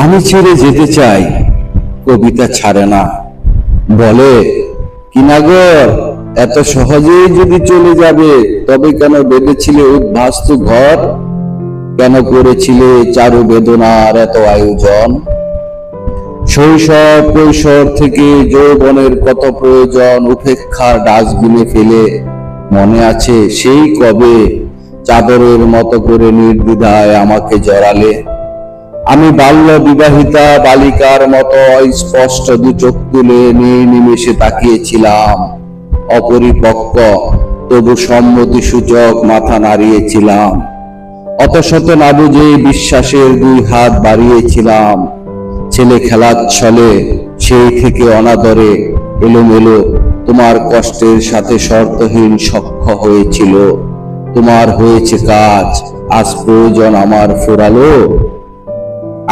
আমি ছেড়ে যেতে চাই, কবিতা ছাড়ে না। বলে, কিনা গো, এত সহজেই যদি চলে যাবে তবে কেন বেঁধেছিলে উদ্বাস্তু ঘর? কেন করেছিলে চারু বেদনার এত আয়োজন? শৈশব কৈশোর থেকে যৌবনের কত প্রয়োজন উপেক্ষার ডাস্টবিনে ফেলে মনে আছে সেই কবে চাদরের মতো করে নির্দ্বিধায় আমাকে জড়ালে। আমি বাল্য বিবাহিতা বালিকার মতো স্পষ্ট দু চোখ তুলে নিমেষে তাকিয়েছিলাম, অপরিপক্ক তবু সম্মতি সূচক মাথা নাড়িয়েছিলাম, অতশত না বুঝে বিশ্বাসের দুই হাত বাড়িয়েছিলাম। ছেলে খেলার ছলে সেই থেকে অনাদরে এলোমেলো তোমার কষ্টের সাথে শর্তহীন সখ্য হয়েছিল। তোমার হয়েছে কাজ, আজ প্রয়োজন আমার ফুরালো।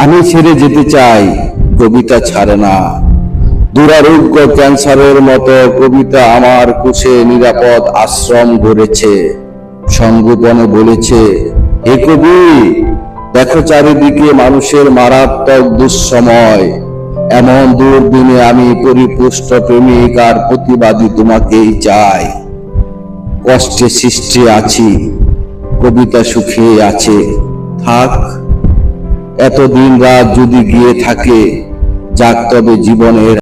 আমি ছেড়ে যেতে চাই, কবিতা ছাড়ে না। দুরারোগ্য ক্যান্সারের মতো কবিতা আমার কুশে নিরাপদ আশ্রম গড়েছে, সঙ্গোপনে বলেছে, হে কবি, দেখো চারিদিকে মানুষের মারাত্মক দুঃসময়। এমন দুর্দিনে আমি পরিপুষ্ট প্রেমিক আর প্রতিবাদী তোমাকেই চাই। কষ্টে সৃষ্টি আছি, কবিতা সুখে আছে, থাক। এত দিন রাত যদি গিয়ে থাকে, যাক তবে জীবনের